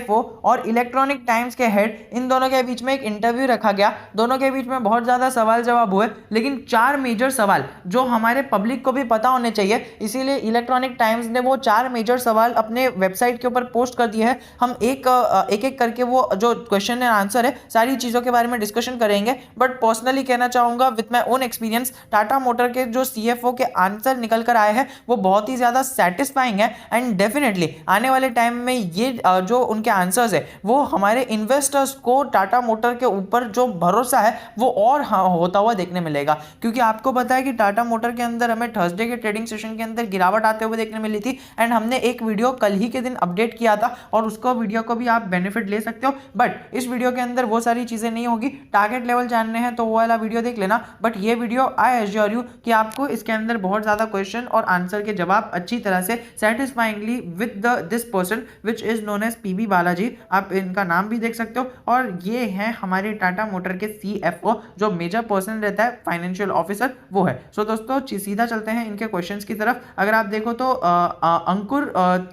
CFO और electronic times के head, इन दोनों के बीच में एक इंटरव्यू रखा गया। दोनों के बीच में बहुत ज़्यादा सवाल जवाब हुए, लेकिन 4 मेजर सवाल जो हमारे पब्लिक को भी पता होने चाहिए, इसीलिए इलेक्ट्रॉनिक टाइम्स ने वो 4 मेजर सवाल अपने वेबसाइट के ऊपर पोस्ट कर दिए हैं। हम एक एक करके वो जो क्वेश्चन एंड आंसर है सारी चीज़ों के बारे में डिस्कशन करेंगे। बट पर्सनली कहना चाहूँगा with my own experience, Tata motor के जो CFO के आंसर निकल कर आए हैं वो बहुत ही ज़्यादा सेटिस्फाइंग है। एंड डेफिनेटली आने वाले टाइम में ये जो उनके आंसर्स है वो हमारे इन्वेस्टर्स को टाटा मोटर के ऊपर जो भरोसा है वो और होता हुआ देखने मिलेगा। क्योंकि आपको पता है कि टाटा मोटर के अंदर हमें थर्सडे के ट्रेडिंग सेशन के अंदर गिरावट आते हुए देखने मिली थी। एंड हमने एक वीडियो कल ही के दिन अपडेट किया था और उसको वीडियो को भी आप बेनिफिट ले सकते हो। बट इस वीडियो के अंदर वो सारी चीज़ें नहीं होगी। टारगेट लेवल जानने हैं तो वो वाला वीडियो देख लेना। बट ये वीडियो आई एश्योर यू कि आपको इसके अंदर बहुत ज़्यादा क्वेश्चन और आंसर के जवाब अच्छी तरह से satisfyingly with this person which is known as PB Balaji, आप इनका नाम भी देख सकते हो। और ये हैं हमारे टाटा मोटर के CFO, जो मेजर पर्सन रहता है फाइनेंशियल ऑफिसर, वो है। सो दोस्तों सीधा चलते हैं इनके क्वेश्चंस की तरफ। अगर आप देखो तो Ankur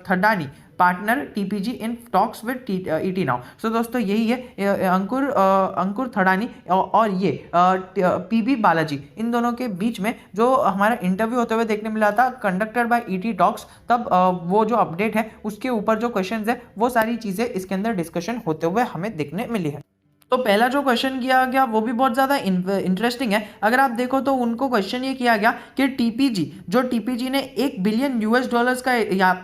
Thadani, partner TPG in talks with ET now. सो दोस्तों यही है अंकुर थडानी और ये PB बालाजी, इन दोनों के बीच में जो हमारा इंटरव्यू होते हुए देखने मिला था कंडक्टेड बाय ET टॉक्स, तब वो जो अपडेट है उसके ऊपर जो क्वेश्चंस है वो सारी चीज़ें इसके अंदर डिस्कशन होते हुए हमें देखने मिली है। तो पहला जो क्वेश्चन किया गया वो भी बहुत ज़्यादा इंटरेस्टिंग है। अगर आप देखो तो उनको क्वेश्चन ये किया गया कि TPG ने $1 बिलियन का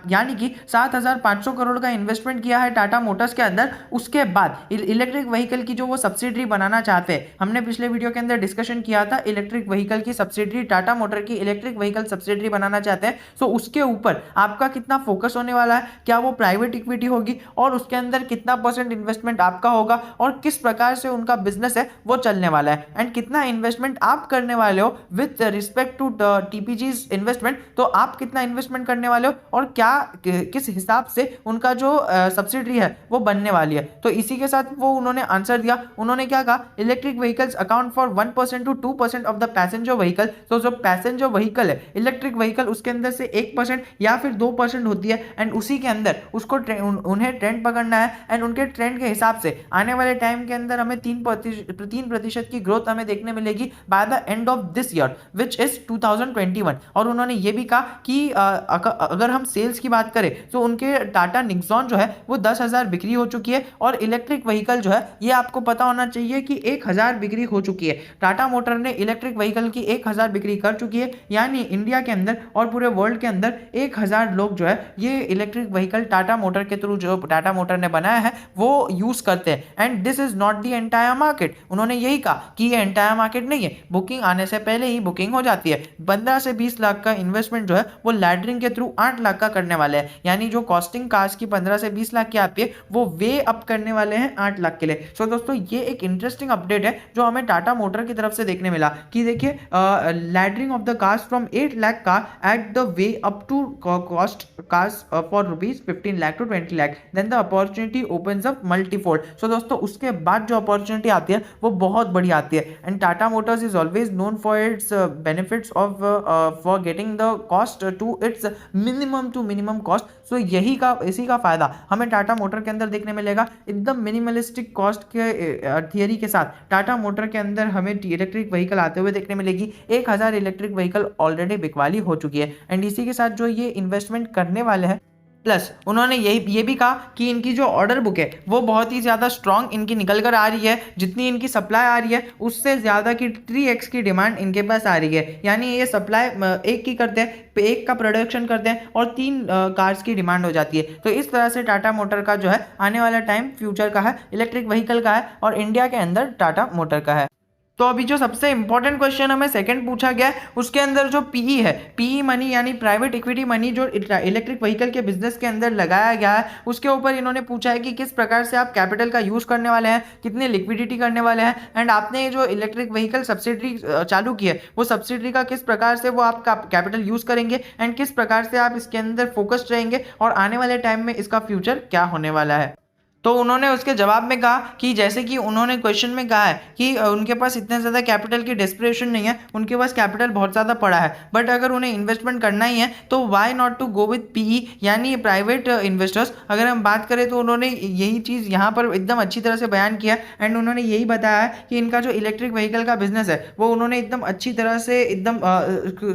यानी कि 7,500 करोड़ का इन्वेस्टमेंट किया है टाटा मोटर्स के अंदर। उसके बाद इलेक्ट्रिक व्हीकल की जो वो सब्सिडरी बनाना चाहते हैं, हमने पिछले वीडियो के अंदर डिस्कशन किया था इलेक्ट्रिक व्हीकल की सब्सिडरी, टाटा मोटर की इलेक्ट्रिक व्हीकल सब्सिडरी बनाना चाहते हैं। सो उसके ऊपर आपका कितना फोकस होने वाला है, क्या वो प्राइवेट इक्विटी होगी और उसके अंदर कितना % इन्वेस्टमेंट आपका होगा और किस प्रकार से उनका बिजनेस है वो चलने वाला है, एंड कितना इन्वेस्टमेंट आप करने वाले हो with respect to TPG's investment. तो आप कितना इन्वेस्टमेंट करने वाले हो और क्या किस हिसाब से उनका जो सब्सिडरी है वो बनने वाली है। तो इसी के साथ वो उन्होंने आंसर दिया। उन्होंने क्या कहा, electric vehicles account for 1% to 2% of the passenger vehicle. तो जो पैसेंजर व्हीकल है इलेक्ट्रिक व्हीकल, उसके अंदर से 1% या फिर 2% होती है, एंड उसी के अंदर उसको उन्हें ट्रेंड पकड़ना है। एंड उनके ट्रेंड के हिसाब से आने वाले टाइम के अंदर हमें 3% की ग्रोथ हमें देखने मिलेगी by the end of this year which is 2021। और उन्होंने ये भी कहा कि अगर हम सेल्स की बात करें तो उनके टाटा निक्सॉन जो है वो 10,000 बिक्री हो चुकी है, और इलेक्ट्रिक व्हीकल जो है ये आपको पता होना चाहिए कि 1,000 बिक्री हो चुकी है। टाटा मोटर ने इलेक्ट्रिक व्हीकल की 1,000 बिक्री कर चुकी है, यानी इंडिया के अंदर और पूरे वर्ल्ड के अंदर 1,000 लोग जो है ये इलेक्ट्रिक व्हीकल टाटा मोटर के थ्रू जो टाटा मोटर ने बनाया है वो यूज करते हैं। And this is not the entire market. उन्होंने यही कहा कि ये एंटायर मार्केट नहीं है, बुकिंग आने से पहले ही बुकिंग हो जाती है। 15 से 20 लाख का इन्वेस्टमेंट जो है वो लैडरिंग के थ्रू 8 लाख का करने वाले हैं, यानी जो कॉस्टिंग कार्स की 15 से 20 लाख की आती है वो वे अप करने वाले हैं 8 लाख के लिए। सो दोस्तों ये एक इंटरेस्टिंग अपडेट है जो हमें टाटा मोटर की तरफ से देखने मिला कि देखिए laddering of the cars from 8 lakh car at the way up to cost cars for ₹15 lakh to 20 lakh, then the opportunity opens up multifold. सो दोस्तों उसके बाद जो अपॉर्चुनिटी आती है वो बहुत बड़ी आती है। And Tata Motors is always known for its benefits of for getting the cost to its minimum cost. So इसी का फायदा हमें टाटा मोटर के अंदर देखने मिलेगा। एकदम मिनिमलिस्टिक कॉस्ट के थियरी के साथ टाटा मोटर के अंदर हमें इलेक्ट्रिक व्हीकल आते हुए देखने मिलेगी। 1,000 इलेक्ट्रिक व्हीकल ऑलरेडी बिकवाली हो चुकी है। एंड इसी के साथ जो ये इन्वेस्टमेंट करने वाले हैं, प्लस उन्होंने ये भी कहा कि इनकी जो ऑर्डर बुक है वो बहुत ही ज़्यादा स्ट्रांग इनकी निकल कर आ रही है। जितनी इनकी सप्लाई आ रही है उससे ज़्यादा की 3x की डिमांड इनके पास आ रही है। यानी ये सप्लाई एक की करते हैं, एक का प्रोडक्शन करते हैं और 3 कार्स की डिमांड हो जाती है। तो इस तरह से टाटा मोटर का जो है आने वाला टाइम फ्यूचर का है, इलेक्ट्रिक व्हीकल का है और इंडिया के अंदर टाटा मोटर का है। तो अभी जो सबसे इंपॉर्टेंट क्वेश्चन हमें सेकंड पूछा गया है उसके अंदर जो PE है, PE मनी यानी प्राइवेट इक्विटी मनी जो इलेक्ट्रिक व्हीकल के बिजनेस के अंदर लगाया गया है, उसके ऊपर इन्होंने पूछा है कि किस प्रकार से आप कैपिटल का यूज करने वाले हैं, कितनी लिक्विडिटी करने वाले हैं, एंड आपने ये जो इलेक्ट्रिक व्हीकल सब्सिडरी चालू की है वो सब्सिडरी का किस प्रकार से वो आप कैपिटल यूज करेंगे एंड किस प्रकार से आप इसके अंदर फोकस्ड रहेंगे और आने वाले टाइम में इसका फ्यूचर क्या होने वाला है। तो उन्होंने उसके जवाब में कहा कि जैसे कि उन्होंने क्वेश्चन में कहा है कि उनके पास इतने ज़्यादा कैपिटल की डेस्परेशन नहीं है, उनके पास कैपिटल बहुत ज़्यादा पड़ा है, बट अगर उन्हें इन्वेस्टमेंट करना ही है तो why not to go with PE यानी प्राइवेट इन्वेस्टर्स। अगर हम बात करें तो उन्होंने यही चीज़ यहाँ पर एकदम अच्छी तरह से बयान किया एंड उन्होंने यही बताया है कि इनका जो इलेक्ट्रिक व्हीकल का बिजनेस है वो उन्होंने एकदम अच्छी तरह से एकदम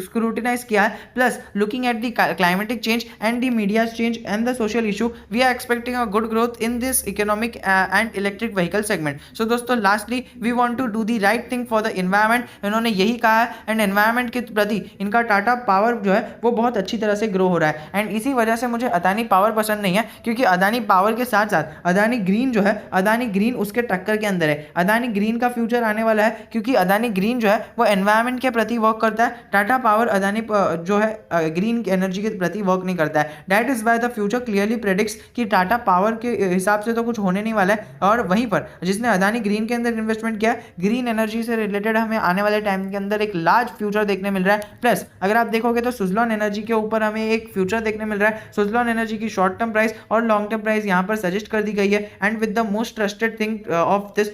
स्क्रूटिनाइज किया है। Plus looking at the climatic change and the media change and the social issue we are expecting a good growth in this economic and electric vehicle segment. So दोस्तों lastly we want to do the right thing for the environment, इन्होंने यही कहा है and environment के प्रति इनका Tata power जो है वो बहुत अच्छी तरह से ग्रो हो रहा है। एंड इसी वजह से मुझे अदानी पावर पसंद नहीं है, क्योंकि अदानी पावर के साथ साथ अदानी ग्रीन जो है, अदानी ग्रीन उसके टक्कर के अंदर है। अदानी ग्रीन का फ्यूचर आने वाला है, क्योंकि अदानी ग्रीन जो है वो एनवायरमेंट के प्रति वर्क करता है। टाटा पावर अदानी जो है ग्रीन एनर्जी के प्रति वर्क नहीं करता है। That is why the future clearly predicts कि टाटा पावर के हिसाब से तो कुछ होने नहीं वाला है। और वहीं पर जिसने अदानी ग्रीन के अंदर इन्वेस्टमेंट किया, ग्रीन एनर्जी से रिलेटेड हमें आने वाले टाइम के अंदर एक लार्ज फ्यूचर देखने मिल रहा है। प्लस अगर आप देखोगे तो सुजलॉन एनर्जी के ऊपर हमें एक फ्यूचर देखने मिल रहा है। सुजलॉन एनर्जी की शॉर्ट टर्म प्राइस और लॉन्ग टर्म प्राइस यहाँ पर सजेस्ट कर दी गई है and with the most trusted thing of this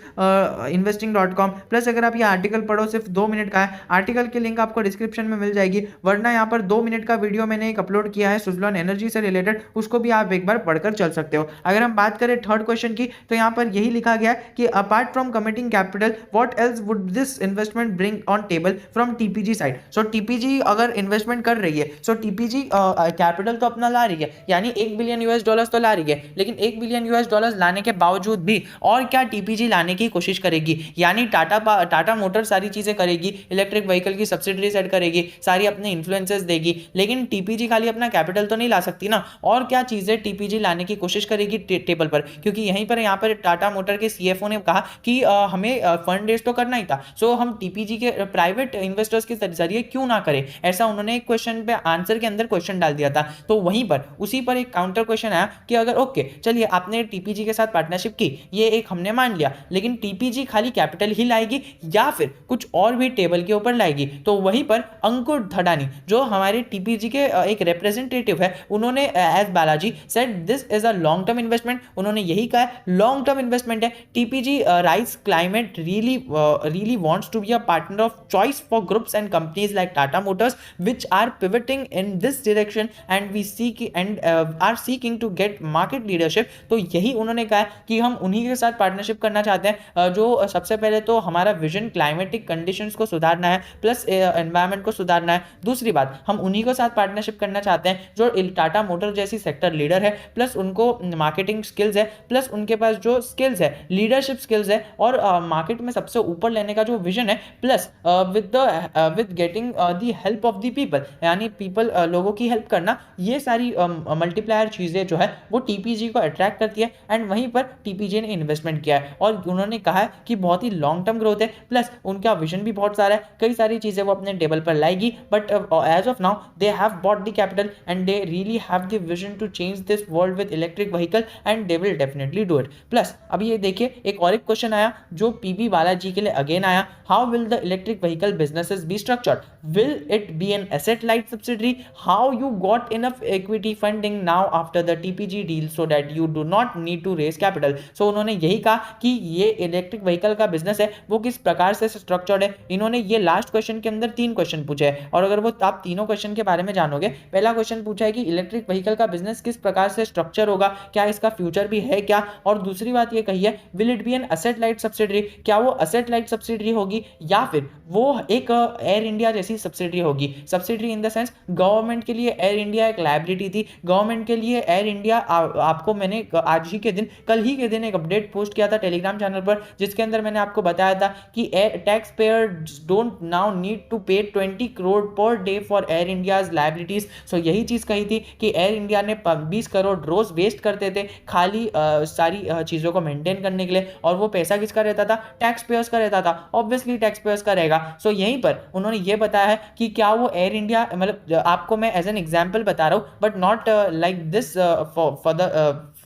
investing.com। Plus अगर आप ये आर्टिकल पढ़ो, सिर्फ 2 मिनट का है, आर्टिकल की लिंक आपको डिस्क्रिप्शन में मिल जाएगी, वरना यहाँ पर 2 मिनट का वीडियो मैंने एक अपलोड किया है सुजलॉन एनर्जी से रिलेटेड, उसको भी आप एक बार पढ़कर चल सकते हो। अगर हम बात करें थर्ड क्वेश्चन की तो यहाँ पर यही लिखा गया है कि apart from committing capital what else would this investment bring on table from TPG side. So TPG अगर इन्वेस्टमेंट कर रही है, सो टीपीजी कैपिटल तो अपना ला रही है, यानी $1 बिलियन तो ला रही है, लेकिन $1 बिलियन लाने के बावजूद भी और क्या टीपीजी लाने की कोशिश करेगी, यानी टाटा मोटर सारी चीजें करेगी, इलेक्ट्रिक व्हीकल की सब्सिडरी सेट करेगी, सारी अपने इन्फ्लुएंसेस देगी, लेकिन टीपीजी खाली अपना कैपिटल तो नहीं ला सकती ना, और क्या चीजें टीपीजी लाने की कोशिश करेगी टेबल पर, क्योंकि यहीं पर यहाँ पर टाटा मोटर के सीएफओ ने कहा कि हमें फंड रेज तो करना ही था, सो हम टीपीजी के प्राइवेट इन्वेस्टर्स के जरिए क्यों ना करें, ऐसा उन्होंने एक क्वेश्चन पे आंसर के अंदर क्वेश्चन डाल दिया था। तो वहीं पर उसी पर एक काउंटर क्वेश्चन आया कि अगर ओके चलिए आपने टीपीजी के साथ पार्टनरशिप की, ये एक हमने मान लिया, लेकिन टीपीजी खाली कैपिटल ही लाएगी या फिर कुछ और भी टेबल के ऊपर लाएगी। तो वहीं पर अंकुर धड़ानी जो हमारे टीपीजी के एक रिप्रेजेंटेटिव है, उन्होंने as Balaji said this is a long term investment, उन्होंने यही कहा है लॉन्ग टर्म इन्वेस्टमेंट है। TPG rise climate really wants to be a partner of choice for groups and companies like Tata Motors which are pivoting in this direction and we seek and are seeking to get market leadership। तो यही उन्होंने कहा है कि हम उन्हीं के साथ पार्टनरशिप करना चाहते हैं जो सबसे पहले तो हमारा विजन क्लाइमेटिक कंडीशंस को सुधारना है, प्लस एनवायरनमेंट को सुधारना है। दूसरी बात, हम उन्हीं के साथ पार्टनरशिप करना चाहते हैं जो टाटा मोटर जैसी सेक्टर लीडर है, प्लस उनको मार्केटिंग स्किल्स है, प्लस उनके पास जो स्किल्स है, लीडरशिप स्किल्स है, और मार्केट में सबसे ऊपर लेने का जो विजन है, plus with getting the help of the people, यानी पीपल लोगों की हेल्प करना, ये सारी मल्टीप्लायर चीज़ें जो है वो टीपीजी को अट्रैक्ट करती है एंड वहीं पर टीपीजी ने इन्वेस्टमेंट किया है। और उन्होंने कहा है कि बहुत ही लॉन्ग टर्म ग्रोथ है, प्लस उनका विजन भी बहुत सारा है, कई सारी चीज़ें वो अपने टेबल पर लाएगी, but as of now they have bought the capital and they really have the vision to change this world with electric vehicle and they will definitely do it. Plus अभी ये देखिए एक और एक क्वेश्चन आया जो पीबी बालाजी के लिए अगेन आया, how will the electric vehicle businesses be structured, will it be an asset light subsidiary, how you got enough equity funding now after the TPG deal so that you do not need to raise capital. सो उन्होंने यही कहा कि ये electric vehicle का business है वो किस प्रकार से स्ट्रक्चर्ड है। इन्होंने ये लास्ट क्वेश्चन के अंदर 3 क्वेश्चन पूछे हैं, और अगर वो आप तीनों क्वेश्चन के बारे में जानोगे, पहला क्वेश्चन पूछा है कि इलेक्ट्रिक व्हीकल का बिजनेस किस प्रकार से स्ट्रक्चर होगा, क्या इसका फ्यूचर भी है क्या, और दूसरी बात ये कही है will it be an asset light subsidiary, क्या वो एसेट लाइट सब्सिडरी होगी या फिर वो एक एयर इंडिया जैसी सब्सिडरी होगी। Subsidiary in the sense government के लिए एयर इंडिया एक लायबिलिटी थी, गवर्नमेंट के लिए एयर इंडिया आपको मैंने आज ही के दिन, कल ही के दिन एक अपडेट पोस्ट किया था टेलीग्राम चैनल पर, जिसके अंदर मैंने आपको बताया था कि tax payers don't now need to pay 20 crore per day for Air India's liabilities. So यही चीज कही थी कि एयर इंडिया ने 20 करोड़ रोज वेस्ट करते थे खाली सारी चीजों को मेंटेन करने के लिए, और वो पैसा किसका रहता था, टैक्स पेयर्स का रहता था, ऑब्वियसली टैक्स पेयर्स का रहेगा। सो यहीं पर उन्होंने ये बताया है कि क्या वो एयर इंडिया, मतलब आपको मैं एज एन एग्जांपल बता रहा हूं, but not like this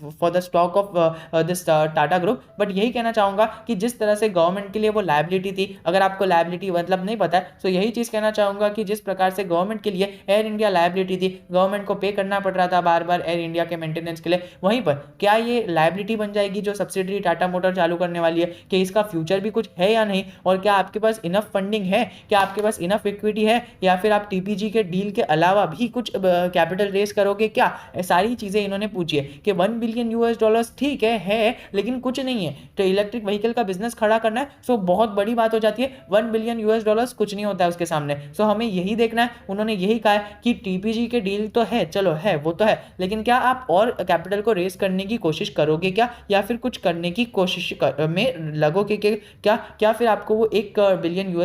for the stock of this Tata group. But यही कहना चाहूँगा कि जिस तरह से गवर्नमेंट के लिए वो लायबिलिटी थी, अगर आपको लायबिलिटी मतलब नहीं पता है तो यही चीज़ कहना चाहूँगा कि जिस प्रकार से गवर्नमेंट के लिए एयर इंडिया लायबिलिटी थी, गवर्नमेंट को पे करना पड़ रहा था बार बार एयर इंडिया के मेंटेनेंस के लिए, वहीं पर क्या ये लायबिलिटी बन जाएगी जो सब्सिडरी टाटा मोटर चालू करने वाली है, कि इसका फ्यूचर भी कुछ है या नहीं, और क्या आपके पास इनफ फंडिंग है, क्या आपके पास इनफ इक्विटी है, या फिर आप टीपीजी के डील के अलावा भी कुछ कैपिटल रेस करोगे क्या। सारी चीज़ें इन्होंने पूछी है कि $1 बिलियन ठीक है लेकिन कुछ नहीं है। तो इलेक्ट्रिक व्हीकल का बिजनेस खड़ा करना है सो बहुत बड़ी बात हो जाती है, $1 बिलियन कुछ नहीं होता है उसके सामने। सो हमें यही देखना है, उन्होंने यही कहा है कि टीपीजी के डील तो है, चलो है वो तो है, लेकिन क्या आप और कैपिटल को रेस करने की कोशिश करोगे क्या, या फिर कुछ करने की कोशिश में लगोगे कि क्या फिर आपको वो $1 बिलियन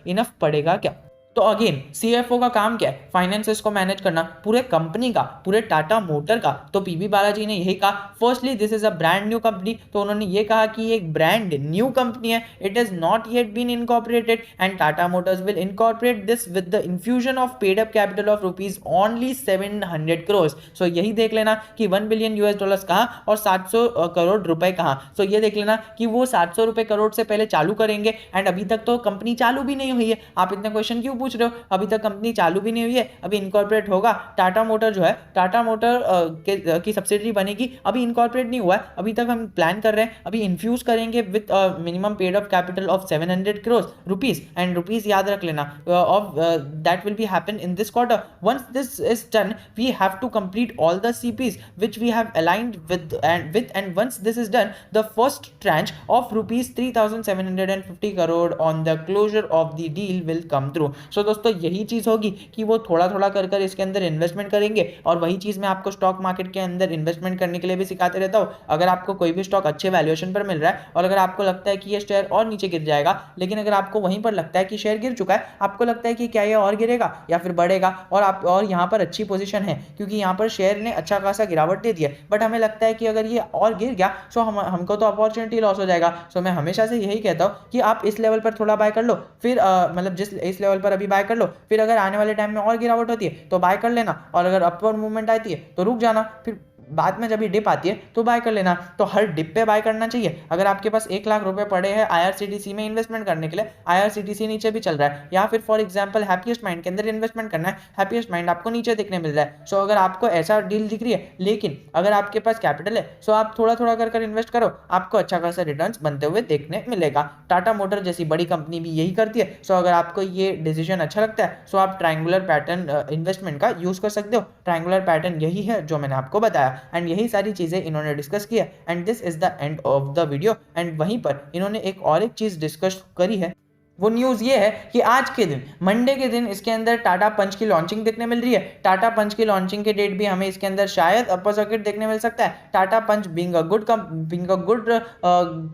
इनफ पड़ेगा क्या। तो अगेन सीएफओ का काम क्या है, फाइनेंसेस को मैनेज करना, पूरे कंपनी का, पूरे टाटा मोटर का। तो पीबी बालाजी ने यही कहा, firstly this is a brand new company. तो उन्होंने ये कहा कि ये एक ब्रांड न्यू कंपनी है, it is not yet been incorporated and Tata Motors will incorporate this with the infusion of paid up capital of rupees only 700 crore. So यही देख लेना कि $1 बिलियन कहाँ और 700 करोड़ रुपए कहाँ। सो ये देख लेना कि वो 700 रुपए करोड़ से पहले चालू करेंगे, एंड अभी तक तो कंपनी चालू भी नहीं हुई है। आप इतने क्वेश्चन क्यों पूछ रहे हो, अभी तक कंपनी चालू भी नहीं हुई है, अभी इनकॉर्पोरेट होगा। टाटा मोटर जो है, टाटा मोटर की सब्सिडरी बनेगी, अभी इनकॉर्पोरेट नहीं हुआ है, अभी तक हम प्लान कर रहे हैं, अभी इन्फ्यूज करेंगे with minimum paid up capital of 700 crore rupees, and rupees याद रख लेना of that will be happen in this quarter. Once this is done we have to complete all the CPs which we have aligned with and once this is done the first tranche of rupees 3750 crore on the closure of the deal will come through. So दोस्तों यही चीज़ होगी कि वो थोड़ा थोड़ा कर कर इसके अंदर इन्वेस्टमेंट करेंगे, और वही चीज़ मैं आपको स्टॉक मार्केट के अंदर इन्वेस्टमेंट करने के लिए भी सिखाते रहता हूँ। अगर आपको कोई भी स्टॉक अच्छे वैल्यूएशन पर मिल रहा है और अगर आपको लगता है कि ये शेयर और नीचे गिर जाएगा, लेकिन अगर आपको वहीं पर लगता है कि शेयर गिर चुका है, आपको लगता है कि क्या ये और गिरेगा या फिर बढ़ेगा, और यहाँ पर अच्छी पोजीशन है क्योंकि यहाँ पर शेयर ने अच्छा खासा गिरावट दे दिया, बट हमें लगता है कि अगर ये और गिर गया सो हमको तो अपॉर्चुनिटी लॉस हो जाएगा। सो मैं हमेशा से यही कहता हूँ कि आप इस लेवल पर थोड़ा बाय कर लो, फिर मतलब इस लेवल पर अभी बाय कर लो, फिर अगर आने वाले टाइम में और गिरावट होती है तो बाय कर लेना, और अगर अपवर्ड मूवमेंट आती है तो रुक जाना, फिर बाद में जब भी डिप आती है तो बाय कर लेना। तो हर डिप पे बाय करना चाहिए। अगर आपके पास 1 लाख रुपए पड़े हैं आईआरसीटीसी में इन्वेस्टमेंट करने के लिए, आईआरसीटीसी नीचे भी चल रहा है, या फिर फॉर एग्जांपल हैप्पीएस्ट माइंड के अंदर इन्वेस्टमेंट करना है, हैप्पीएस्ट माइंड आपको नीचे देखने मिल रहा है। सो अगर आपको ऐसा डील दिख रही है, लेकिन अगर आपके पास कैपिटल है सो आप थोड़ा थोड़ा कर इन्वेस्ट करो, आपको अच्छा खासा रिटर्न्स बनते हुए देखने मिलेगा। टाटा मोटर जैसी बड़ी कंपनी भी यही करती है। सो अगर आपको ये डिसीजन अच्छा लगता है सो आप ट्रायंगुलर पैटर्न इन्वेस्टमेंट का यूज कर सकते हो। ट्रायंगुलर पैटर्न यही है जो मैंने आपको बताया, एंड यही सारी चीजें इन्होंने डिस्कस किया, and this is the end of the video. And वहीं पर इन्होंने एक चीज डिस्कस करी है, वो न्यूज़ ये है कि आज के दिन मंडे के दिन इसके अंदर टाटा पंच की लॉन्चिंग देखने मिल रही है। टाटा पंच की लॉन्चिंग के डेट भी हमें इसके अंदर शायद अपर सर्किट देखने मिल सकता है। टाटा पंच बीइंग अ गुड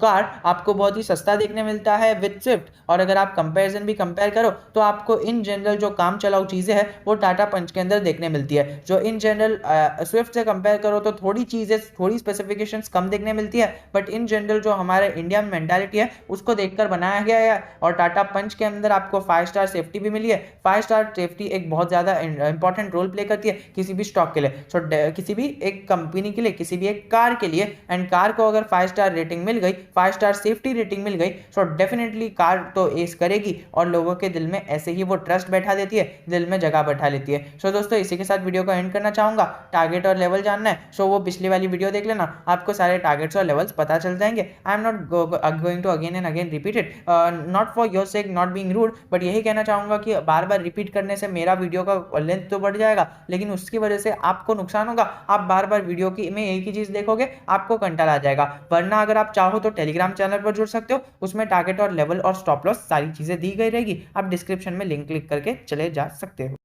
कार आपको बहुत ही सस्ता देखने मिलता है विद स्विफ्ट, और अगर आप कंपैरिजन भी कंपेयर करो तो आपको इन जनरल जो काम चलाऊ चीज़ें हैं वो टाटा पंच के अंदर देखने मिलती है। जो इन जनरल स्विफ्ट से कंपेयर करो तो थोड़ी चीज़ें, थोड़ी स्पेसिफिकेशंस कम देखने मिलती है, बट इन जनरल जो हमारे इंडिया में मेंटालिटी है उसको देखकर बनाया गया है। और टाटा पंच के अंदर आपको 5 स्टार सेफ्टी भी मिली है। 5 स्टार सेफ्टी एक बहुत ज्यादा इंपॉर्टेंट रोल प्ले करती है किसी भी स्टॉक के लिए, सो किसी भी एक कंपनी के लिए, किसी भी एक कार के लिए। एंड कार को अगर 5 स्टार रेटिंग मिल गई, 5 स्टार सेफ्टी रेटिंग मिल गई, सो डेफिनेटली कार तो एस करेगी और लोगों के दिल में ऐसे ही वो ट्रस्ट बैठा देती है, दिल में जगह बैठा लेती है। सो दोस्तों इसी के साथ वीडियो को एंड करना चाहूंगा। टारगेट और लेवल जानना है सो वो पिछली वाली वीडियो देख लेना, आपको सारे टारगेट्स और लेवल्स पता चल जाएंगे। I am not going to again and again repeat it, not for your sake, not being rude, but यही कहना चाहूंगा कि बार बार रिपीट करने से मेरा वीडियो का लेंथ तो बढ़ जाएगा, लेकिन उसकी वजह से आपको नुकसान होगा। आप बार बार वीडियो की में एक ही चीज देखोगे, आपको कंटाला आ जाएगा। वरना अगर आप चाहो तो टेलीग्राम चैनल पर जुड़ सकते हो, उसमें टारगेट और लेवल और स्टॉप लॉस सारी चीजें दी गई रहेगी, आप डिस्क्रिप्शन में लिंक क्लिक करके चले जा सकते हो।